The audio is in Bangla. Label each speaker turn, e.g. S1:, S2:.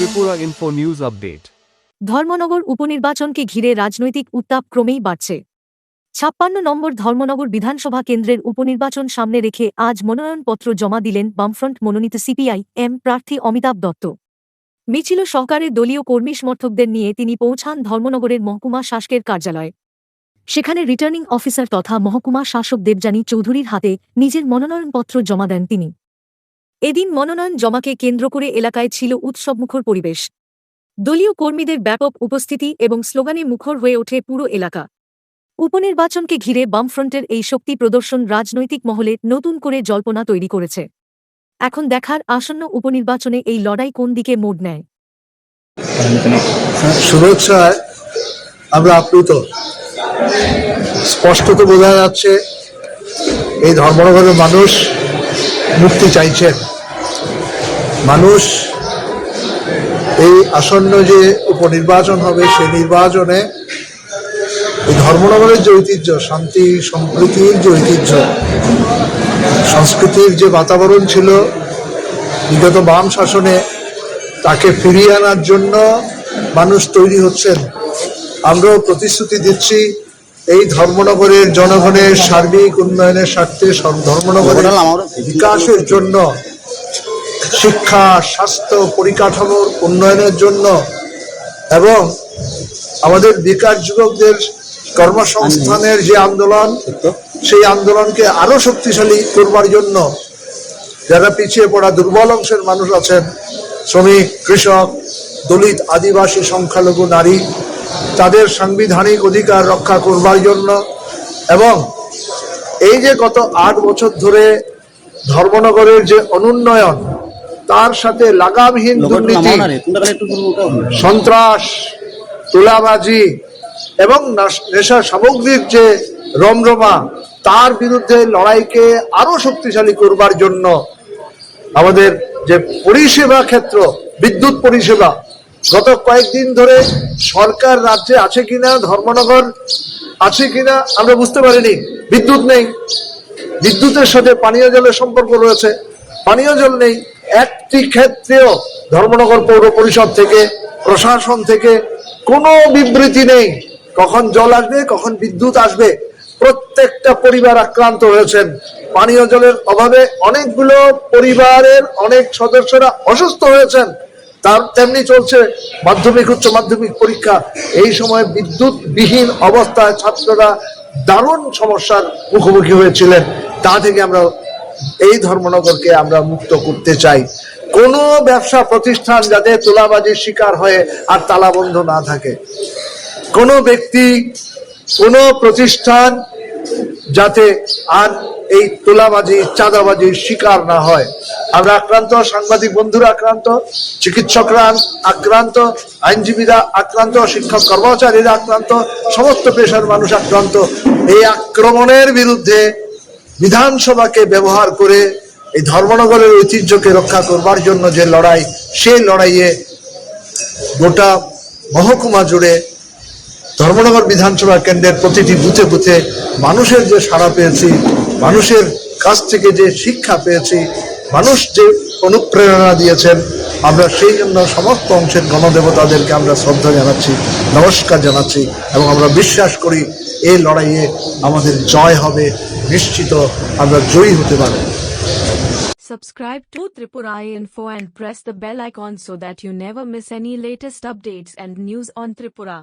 S1: Tripura Info News Update.
S2: Dharmanagar উপনির্বাচনকে ঘিরে রাজনৈতিক উত্তাপ ক্রমেই বাড়ছে। ৫৬ নম্বর ধর্মনগর বিধানসভা কেন্দ্রের উপনির্বাচন সামনে রেখে আজ মনোনয়নপত্র জমা দিলেন বামফ্রন্ট মনোনীত সিপিআই-এম প্রার্থী অমিতাভ দত্ত। মিছিল সহকারে দলীয় কর্মী সমর্থকদের নিয়ে তিনি পৌঁছান ধর্মনগরের মহকুমা শাসকের কার্যালয়ে। সেখানে রিটার্নিং অফিসার তথা মহকুমা শাসক দেবযানী চৌধুরীর হাতে নিজের মনোনয়নপত্র জমা দেন তিনি। এদিন মনোনয়ন জমাকে কেন্দ্র করে এলাকায় ছিল উৎসবমুখর পরিবেশ। দলীয় কর্মীদের ব্যাপক উপস্থিতি এবং স্লোগানে মুখর হয়ে ওঠে পুরো এলাকা। উপনির্বাচনকে ঘিরে বামফ্রন্টের এই শক্তি প্রদর্শন রাজনৈতিক মহলে নতুন করে জল্পনা তৈরি করেছে। এখন দেখার আসন্ন উপনির্বাচনে এই লড়াই কোন দিকে মোড় নেয়।
S3: শুভেচ্ছায় আমরা আপ্লুত। স্পষ্টত বোঝা যাচ্ছে এই ধর্মনগরের মানুষ মুক্তি চাইছেন। মানুষ এই আসন্ন যে উপনির্বাচন হবে সেই নির্বাচনে এই ধর্মনগরের যে ঐতিহ্য, শান্তি সম্প্রীতির যে ঐতিহ্য, সংস্কৃতির যে বাতাবরণ ছিল বিগত বাম শাসনে, তাকে ফিরিয়ে আনার জন্য মানুষ তৈরি হচ্ছেন। আমরাও প্রতিশ্রুতি দিচ্ছি এই ধর্মনগরের জনগণের সার্বিক উন্নয়নের স্বার্থে ধর্মনগরের বিকাশের জন্য, শিক্ষা, স্বাস্থ্য, পরিকাঠামোর উন্নয়নের জন্য এবং আমাদের বেকার যুবকদের কর্মসংস্থানের যে আন্দোলন, সেই আন্দোলনকে আরো শক্তিশালী করবার জন্য যারা পিছিয়ে পড়া দুর্বল অংশের মানুষ আছেন, শ্রমিক, কৃষক, দলিত, আদিবাসী, সংখ্যালঘু, নারী, তাদের সাংবিধানিক অধিকার রক্ষা করবার জন্য এবং এই যে গত ৮ বছর ধরে ধর্মনগরের যে অনুন্নয়ন, তার সাথে লাগামহীন দুর্নীতি, সন্ত্রাস, তোলাবাজি এবং নেশা সামগ্রীর যে রমরমা, তার বিরুদ্ধে লড়াইকে আরো শক্তিশালী করবার জন্য আমাদের যে পরিষেবা ক্ষেত্র, বিদ্যুৎ পরিষেবা, গত কয়েকদিন ধরে সরকার রাজ্যে আছে কিনা, ধর্মনগর আছে কিনা আমরা বুঝতে পারিনি। বিদ্যুৎ নেই, বিদ্যুতের সাথে পানীয় জলের সম্পর্ক রয়েছে, পানীয় জল নেই। একটি ক্ষেত্রেও ধর্মনগর পৌর পরিষদ থেকে, প্রশাসন থেকে কোনো বিবৃতি নেই কখন জল আসবে, কখন বিদ্যুৎ আসবে। প্রত্যেকটা পরিবার আক্রান্ত হয়েছেন পানীয় জলের অভাবে। অনেকগুলো পরিবারের অনেক সদস্যরা অসুস্থ হয়েছেন। তার তেমনি চলছে মাধ্যমিক, উচ্চ মাধ্যমিক পরীক্ষা। এই সময় বিদ্যুৎ বিহীন অবস্থায় ছাত্ররা দারুণ সমস্যার মুখোমুখি হয়েছিলেন। তা থেকে আমরা এই ধর্মনগরকে আমরা মুক্ত করতে চাই। কোনো ব্যবসা প্রতিষ্ঠান যাতে তোলাবাজির শিকার হয়ে আর তালাবন্ধ না থাকে, কোনো ব্যক্তি, কোনো প্রতিষ্ঠান যাতে আর এই তোলাবাজি, চাঁদাবাজির শিকার না হয়। আমরা আক্রান্ত, সাংবাদিক বন্ধুরা আক্রান্ত, চিকিৎসকরা আক্রান্ত, আইনজীবীরা আক্রান্ত, শিক্ষক কর্মচারীরা আক্রান্ত, সমস্ত পেশার মানুষ আক্রান্ত। এই আক্রমণের বিরুদ্ধে বিধানসভাকে ব্যবহার করে এই ধর্মনগরের ঐতিহ্যকে রক্ষা করবার জন্য যে লড়াই, সেই লড়াইয়ে গোটা মহকুমা জুড়ে ধর্মনগর বিধানসভা কেন্দ্রের প্রতিটি বুথে বুথে মানুষের যে সাড়া পেয়েছি, মানুষের কাছ থেকে যে শিক্ষা পেয়েছি, মানুষ যে অনুপ্রেরণা দিয়েছেন, আমরা সেই জন্য সমস্ত অংশের গণদেবতাদেরকে আমরা শ্রদ্ধা জানাচ্ছি, নমস্কার জানাচ্ছি এবং আমরা বিশ্বাস করি এই লড়াইয়ে আমাদের জয় হবে, নিশ্চিত আমরা জয়ী হতে পারব।
S4: Subscribe to Tripura Info and press the bell icon so that you never miss any latest updates and news on Tripura.